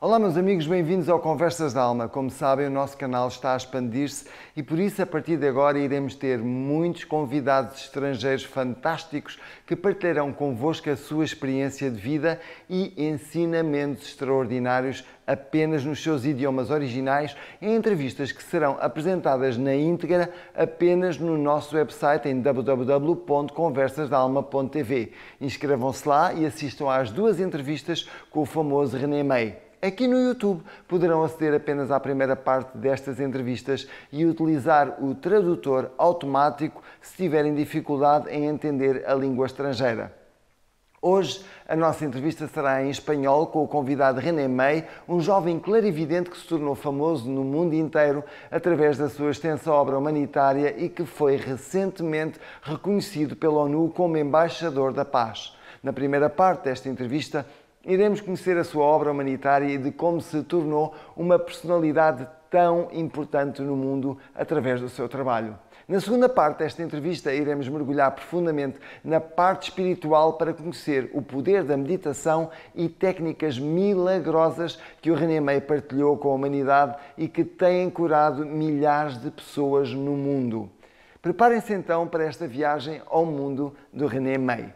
Olá meus amigos, bem-vindos ao Conversas da Alma. Como sabem, o nosso canal está a expandir-se e por isso a partir de agora iremos ter muitos convidados estrangeiros fantásticos que partilharão convosco a sua experiência de vida e ensinamentos extraordinários apenas nos seus idiomas originais em entrevistas que serão apresentadas na íntegra apenas no nosso website em www.conversasdaalma.tv. Inscrevam-se lá e assistam às duas entrevistas com o famoso René May. Aqui no YouTube poderão aceder apenas à primeira parte destas entrevistas e utilizar o tradutor automático se tiverem dificuldade em entender a língua estrangeira. Hoje a nossa entrevista será em espanhol com o convidado René May, um jovem clarividente que se tornou famoso no mundo inteiro através da sua extensa obra humanitária e que foi recentemente reconhecido pela ONU como embaixador da paz. Na primeira parte desta entrevista, iremos conhecer a sua obra humanitária e de como se tornou uma personalidade tão importante no mundo através do seu trabalho. Na segunda parte desta entrevista, iremos mergulhar profundamente na parte espiritual para conhecer o poder da meditação e técnicas milagrosas que o René May partilhou com a humanidade e que têm curado milhares de pessoas no mundo. Preparem-se então para esta viagem ao mundo do René May.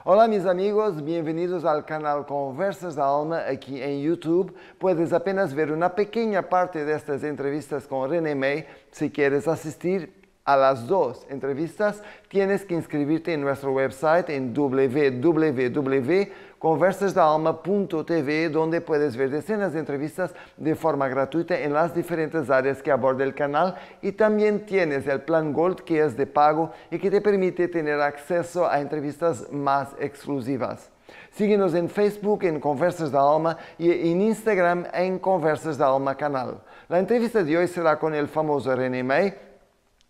Hola mis amigos, bienvenidos al canal Conversas da Alma aquí en YouTube. Puedes apenas ver una pequeña parte de estas entrevistas con René May. Si quieres asistir a las dos entrevistas, tienes que inscribirte en nuestro website en www.conversasdaalma.tv, donde puedes ver decenas de entrevistas de forma gratuita en las diferentes áreas que aborda el canal, y también tienes el plan Gold, que es de pago y que te permite tener acceso a entrevistas más exclusivas. Síguenos en Facebook en Conversas da Alma y en Instagram en Conversas da Alma canal. La entrevista de hoy será con el famoso René May,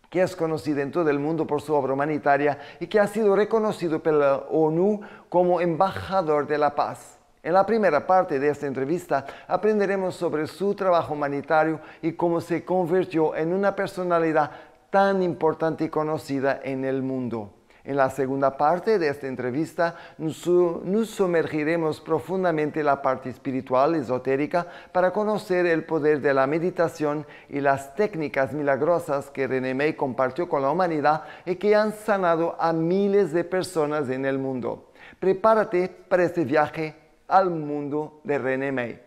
que es conocido en todo el mundo por su obra humanitaria y que ha sido reconocido por la ONU como embajador de la paz. En la primera parte de esta entrevista aprenderemos sobre su trabajo humanitario y cómo se convirtió en una personalidad tan importante y conocida en el mundo. En la segunda parte de esta entrevista nos sumergiremos profundamente en la parte espiritual, esotérica, para conocer el poder de la meditación y las técnicas milagrosas que René May compartió con la humanidad y que han sanado a miles de personas en el mundo. Prepárate para este viaje al mundo de René May.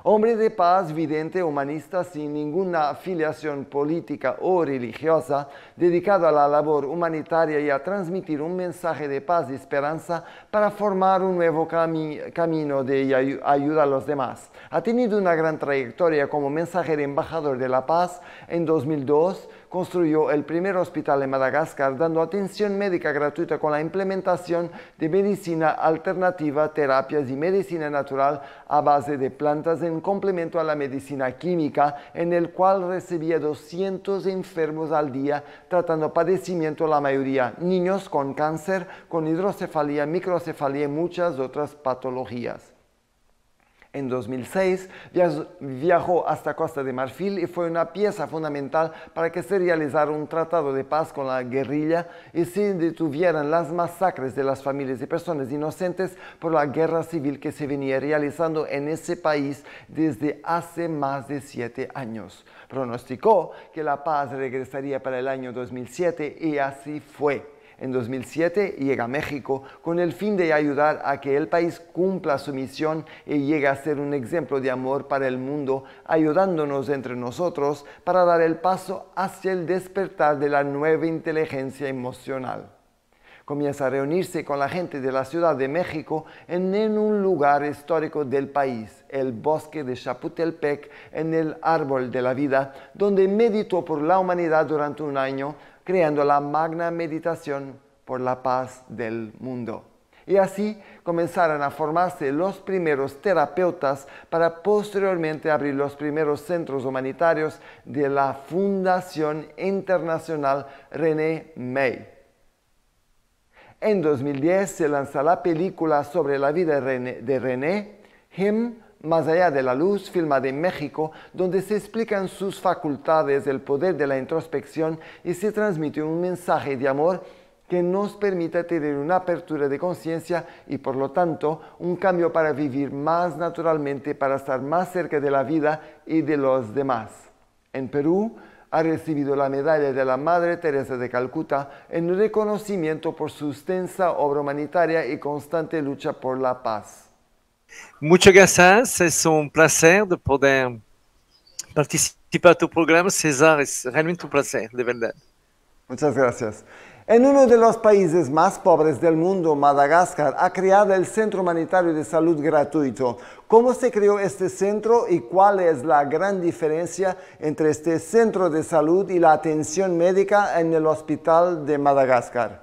Hombre de paz, vidente, humanista, sin ninguna afiliación política o religiosa, dedicado a la labor humanitaria y a transmitir un mensaje de paz y esperanza para formar un nuevo camino de ayuda a los demás. Ha tenido una gran trayectoria como mensajero embajador de la paz. En 2002 construyó el primer hospital en Madagascar, dando atención médica gratuita con la implementación de medicina alternativa, terapias y medicina natural a base de plantas en complemento a la medicina química, en el cual recibía 200 enfermos al día, tratando padecimiento, la mayoría niños con cáncer, con hidrocefalía, microcefalía y muchas otras patologías. En 2006 viajó hasta Costa de Marfil y fue una pieza fundamental para que se realizara un tratado de paz con la guerrilla y se detuvieran las masacres de las familias y personas inocentes por la guerra civil que se venía realizando en ese país desde hace más de 7 años. Pronosticó que la paz regresaría para el año 2007 y así fue. En 2007 llega a México con el fin de ayudar a que el país cumpla su misión y llegue a ser un ejemplo de amor para el mundo, ayudándonos entre nosotros para dar el paso hacia el despertar de la nueva inteligencia emocional. Comienza a reunirse con la gente de la Ciudad de México en un lugar histórico del país, el bosque de Chapultepec, en el Árbol de la Vida, donde meditó por la humanidad durante un año, creando la magna meditación por la paz del mundo. Y así comenzaron a formarse los primeros terapeutas para posteriormente abrir los primeros centros humanitarios de la Fundación Internacional René May. En 2010 se lanza la película sobre la vida de René, Him, Más allá de la luz, filmada en México, donde se explican sus facultades, el poder de la introspección y se transmite un mensaje de amor que nos permita tener una apertura de conciencia y por lo tanto un cambio para vivir más naturalmente, para estar más cerca de la vida y de los demás. En Perú ha recibido la medalla de la Madre Teresa de Calcuta en reconocimiento por su extensa obra humanitaria y constante lucha por la paz. Muchas gracias, es un placer de poder participar a tu programa, César, es realmente un placer, de verdad. Muchas gracias. En uno de los países más pobres del mundo, Madagascar, ha creado el Centro Humanitario de Salud Gratuito. ¿Cómo se creó este centro y cuál es la gran diferencia entre este centro de salud y la atención médica en el hospital de Madagascar?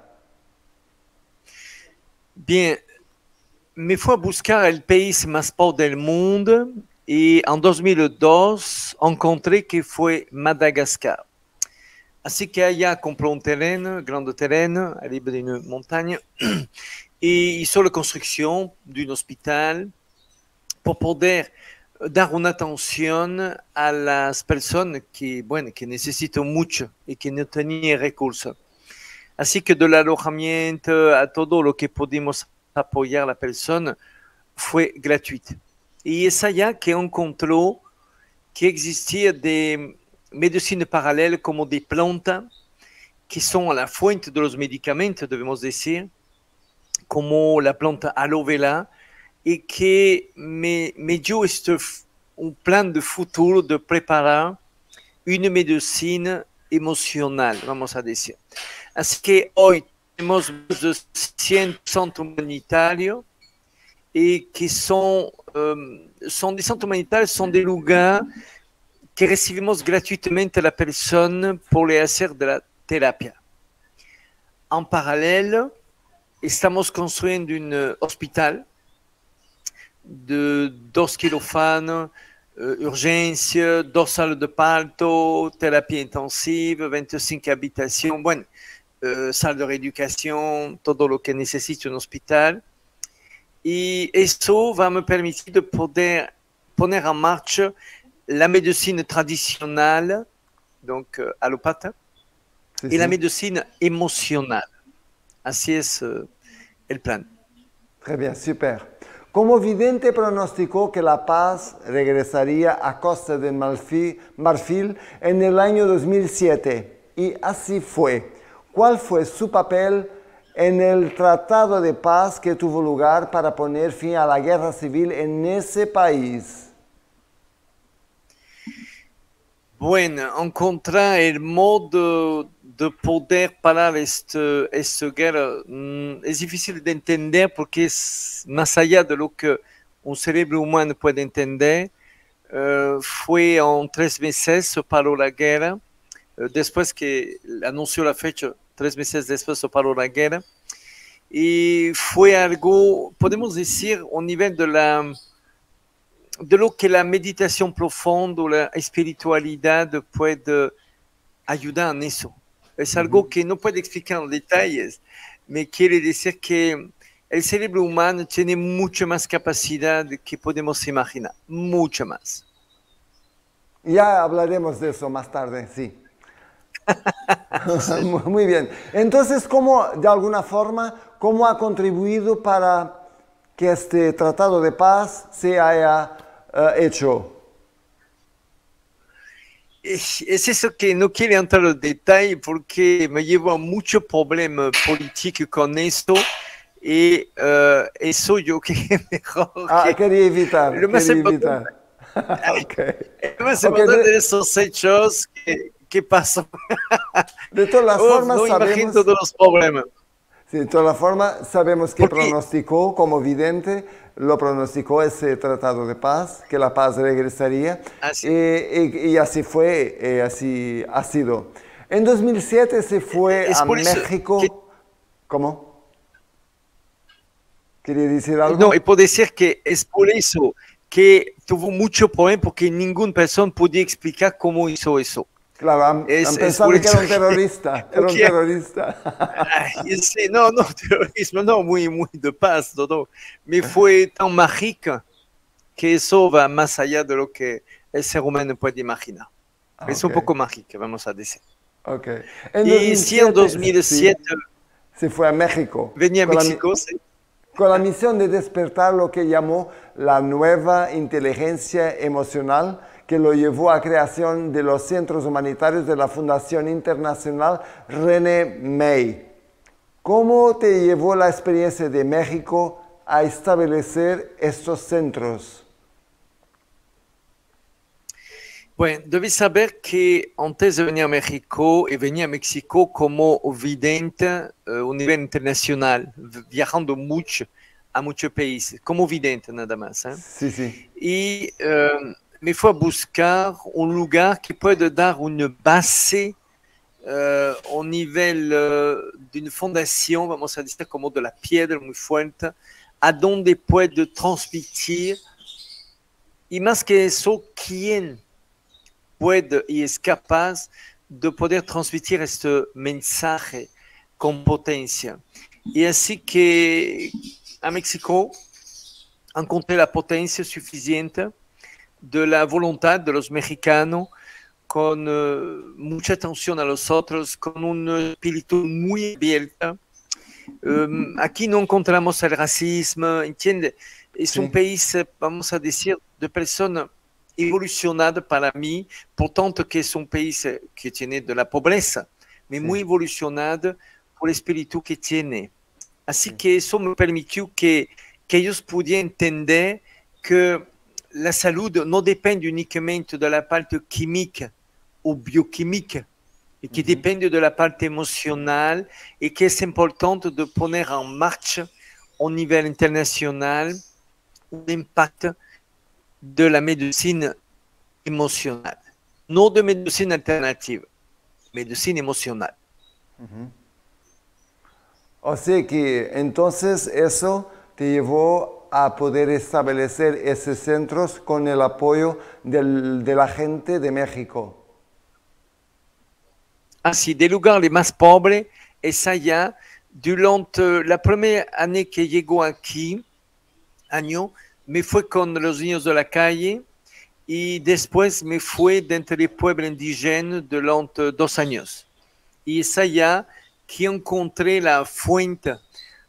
Bien, me fui a buscar el país más pobre del mundo y en 2002 encontré que fue Madagascar. Así que allá compró un terreno, grande terreno, arriba de una montaña, y hizo la construcción de un hospital para poder dar una atención a las personas que, bueno, que necesitan mucho y que no tenían recursos. Así que del alojamiento a todo lo que pudimos apoyar a la persona fue gratuito. Y es allá que encontró que existía de medicina paralela como de plantas que son la fuente de los medicamentos, debemos decir, como la planta aloe vera, y que me dio un plan de futuro de preparar una medicina emocional, vamos a decir. Así que hoy tenemos más de 100 centros humanitarios y que son des centros humanitarios, son des lugares que recibimos gratuitamente a la persona por le hacer de la terapia. En paralelo, estamos construyendo un hospital de 2 quirófanos, urgencia, 2 salas de parto, terapia intensiva, 25 habitaciones, bueno, sala de reeducación, todo lo que necesita un hospital. Y eso va a me permitir de poder poner en marcha la medicina tradicional, donc alopata, Sí, y la sí. medicina emocional. Así es el plan. Très bien, super. Como vidente pronosticó que la paz regresaría a Costa de Marfil en el año 2007 y así fue. ¿Cuál fue su papel en el tratado de paz que tuvo lugar para poner fin a la guerra civil en ese país? Bueno, encontrar el modo de poder parar esta guerra es difícil de entender porque es más allá de lo que un cerebro humano puede entender. Fue en 3 meses se paró la guerra. Después que anunció la fecha, 3 meses después se paró la guerra. Y fue algo, podemos decir, a nivel de lo que la meditación profunda o la espiritualidad puede ayudar en eso. Es algo que no puedo explicar en detalles, me quiere decir que el cerebro humano tiene mucha más capacidad que podemos imaginar, mucho más. Ya hablaremos de eso más tarde, sí. Muy bien. Entonces, ¿cómo, de alguna forma, cómo ha contribuido para que este tratado de paz se haya hecho? Es eso que no quiero entrar en detalle porque me llevo a mucho problema político con esto y eso yo que mejor Quería evitar, lo más quería importante, evitar. Okay. lo más Okay, importante de esos hechos que pasan. de todas las formas No imagino sabemos, todos los problemas. sí, de todas las formas sabemos que Porque, pronosticó como vidente, lo pronosticó ese tratado de paz, que la paz regresaría así, y así fue, así ha sido. En 2007 se fue es a por eso México. que, ¿Cómo? ¿Quería decir algo? no, y puedo decir que es por eso que tuvo mucho problema porque ninguna persona podía explicar cómo hizo eso. Claro, han Es pensado por que eso era un terrorista, era un porque, terrorista. sí, no, terrorismo, no, muy, muy de paz, todo. Me fue tan mágica que eso va más allá de lo que el ser humano puede imaginar. Es un Ok, poco mágica, vamos a decir. ok. En Y sí, en 2007, sí, 2007, se fue a México. Venía a con la, México, sí. con la misión de despertar lo que llamó la nueva inteligencia emocional, que lo llevó a creación de los centros humanitarios de la Fundación Internacional René May. ¿Cómo te llevó la experiencia de México a establecer estos centros? Bueno, debes saber que antes de venir a México, venía a México como vidente a nivel internacional, viajando mucho a muchos países, como vidente nada más. ¿Eh? Sí, sí. Y me fue a buscar un lugar que pueda dar una base au nivel de una fundación, vamos a decir, como de la piedra muy fuerte, a donde puede transmitir, y más que eso, quién puede y es capaz de poder transmitir este mensaje con potencia. Y así que a México encontré la potencia suficiente de la voluntad de los mexicanos con mucha atención a los otros, con un espíritu muy abierto. Aquí no encontramos el racismo, ¿entiende? Es Sí. un país, vamos a decir, de personas evolucionadas para mí, por tanto que es un país que tiene de la pobreza, pero Sí. muy evolucionado por el espíritu que tiene. Así Sí. que eso me permitió que ellos pudieran entender que la salud no depende únicamente de la parte química o bioquímica, y que depende de la parte emocional, y que es importante de poner en marcha a nivel internacional un impacto de la medicina emocional, no de medicina alternativa, medicina emocional. O sea que entonces eso te llevó a poder establecer esos centros con el apoyo de la gente de México. Así, des lugares les más pobres, es allá, durante la primera année que llegó aquí, año, me fue con los niños de la calle y después me fue dentro del pueblo indígena durante 2 años. Y es allá que encontré la fuente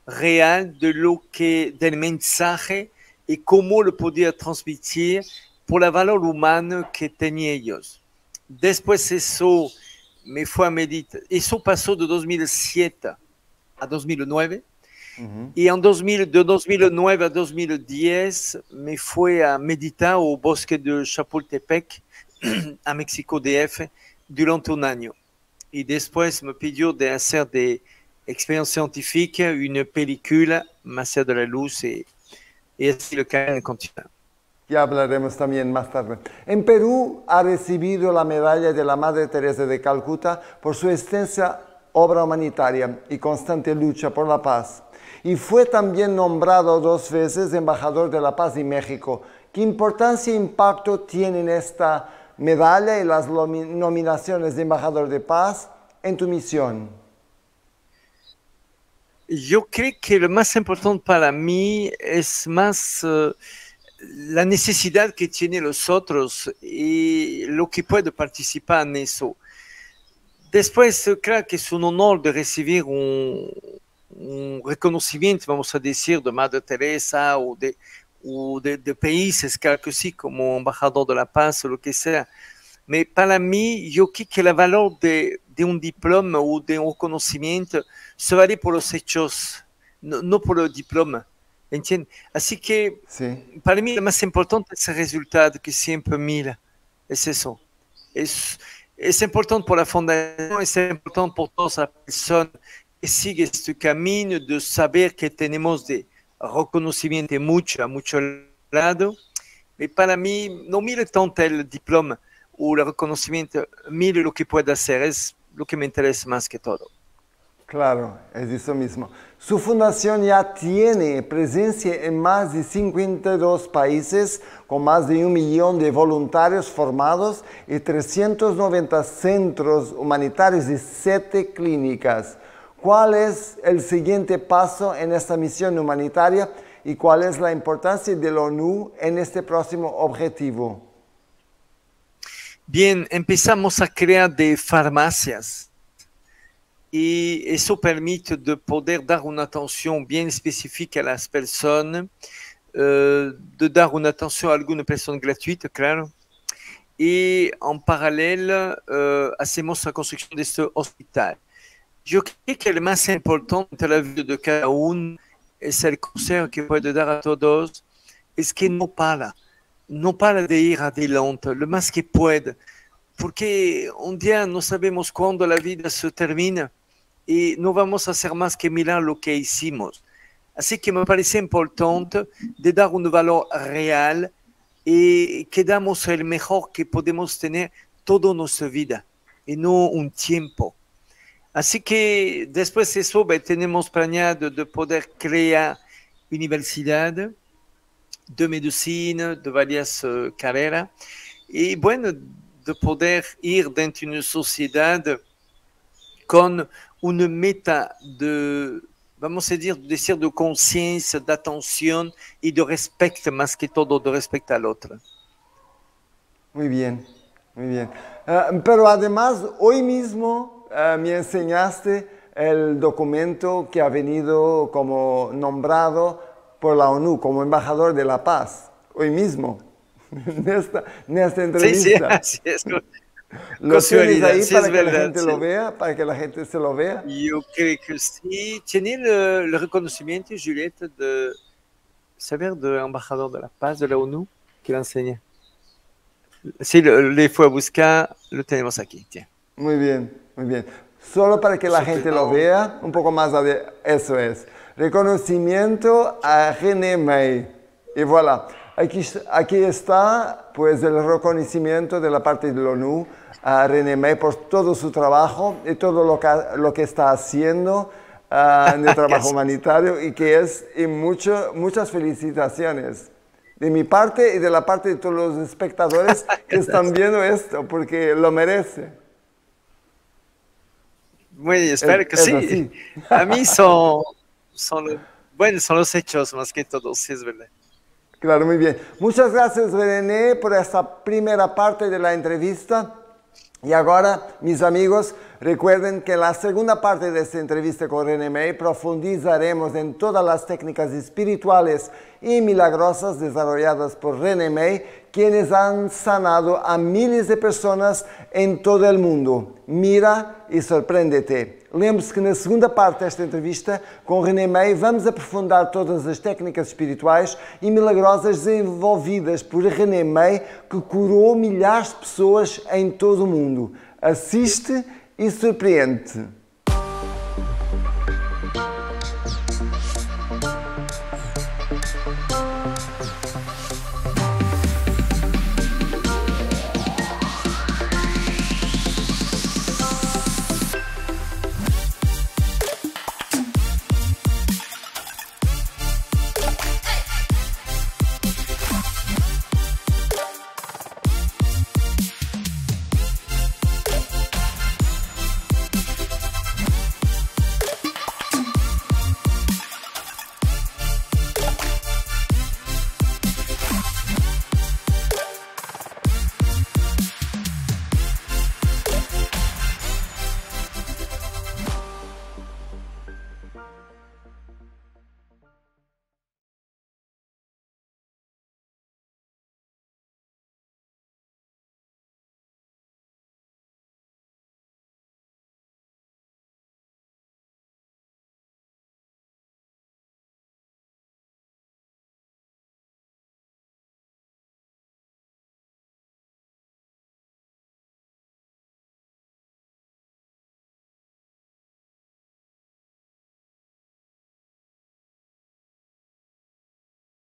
real de lo que, del mensaje y cómo lo podía transmitir por el valor humano que tenían ellos. Después eso me fue a meditar. Eso pasó de 2007 a 2009. Y en 2000, de 2009 a 2010 me fui a meditar au bosque de Chapultepec, a México DF, durante un año. Y después me pidió de hacer de experiencia científica, una película, Magia de la Luz, y así lo que continúa. Ya hablaremos también más tarde. En Perú ha recibido la medalla de la Madre Teresa de Calcuta por su extensa obra humanitaria y constante lucha por la paz. Y fue también nombrado 2 veces embajador de la paz en México. ¿Qué importancia e impacto tienen esta medalla y las nominaciones de embajador de paz en tu misión? Yo creo que lo más importante para mí es más la necesidad que tienen los otros y lo que puede participar en eso. Después, creo que es un honor de recibir un reconocimiento, vamos a decir, de Madre Teresa o de países, claro que sí, como embajador de la paz o lo que sea. Pero para mí, yo creo que el valor de un diploma o de un conocimiento se vale por los hechos, no por el diploma. ¿Entiendes? Así que Sí. para mí lo más importante es el resultado que siempre mira. Es eso. Es importante por la fundación, es importante por todas las personas que siguen este camino de saber que tenemos de reconocimiento a muchos lados. Y para mí, no mire tanto el diploma o el reconocimiento, mire lo que puede hacer, es lo que me interesa más que todo. Claro, es eso mismo. Su fundación ya tiene presencia en más de 52 países, con más de 1 millón de voluntarios formados y 390 centros humanitarios y 7 clínicas. ¿Cuál es el siguiente paso en esta misión humanitaria y cuál es la importancia de la ONU en este próximo objetivo? Bien, empezamos a crear de farmacias. y eso permite de poder dar una atención bien específica a las personas, de dar una atención a alguna persona gratuita, claro. Y en paralelo hacemos la construcción de este hospital. Yo creo que lo más importante en la vida de cada uno es el consejo que puede dar a todos, es que no para de ir adelante lo más que puede, porque un día no sabemos cuándo la vida se termina y no vamos a hacer más que mirar lo que hicimos. Así que me parece importante de dar un valor real y que damos el mejor que podemos tener toda nuestra vida y no un tiempo. Así que después de eso tenemos planeado de poder crear universidad de medicina, de varias carreras, y bueno, de poder ir dentro de una sociedad con una meta de, vamos a decir de conciencia, de atención y de respeto, más que todo de respeto al otro. Muy bien, muy bien. Pero además, hoy mismo me enseñaste el documento que ha venido como nombrado por la ONU como embajador de la paz, hoy mismo, en esta entrevista. Sí, sí, así es. ¿Lo tienes ahí sí, para es que la verdad, gente sí. lo vea, para que la gente se lo vea? Yo creo que sí. Tiene el reconocimiento, Julieta, de saber de embajador de la paz de la ONU que la enseña. Sí, le fue a buscar, lo tenemos aquí. Tiens. Muy bien, muy bien. Solo para que la gente lo vea, un poco más, eso es. Reconocimiento a René May. Y voilà, aquí está pues el reconocimiento de la parte de la ONU a René May por todo su trabajo y todo lo que está haciendo en el trabajo humanitario y que es, y muchas felicitaciones. De mi parte y de la parte de todos los espectadores que están viendo esto, porque lo merece. Bueno, espero que Es sí. así. A mí son los hechos más que todo, sí es verdad. Claro, muy bien. Muchas gracias, René, por esta primera parte de la entrevista. Y ahora, mis amigos, recuerden que en la segunda parte de esta entrevista con René May profundizaremos en todas las técnicas espirituales y milagrosas desarrolladas por René May, quienes han sanado a miles de personas en todo el mundo. Mira e sorprende-te. Lembre-se que na segunda parte desta entrevista com René May vamos aprofundar todas as técnicas espirituais e milagrosas desenvolvidas por René May, que curou milhares de pessoas em todo o mundo. Assiste e surpreende-te.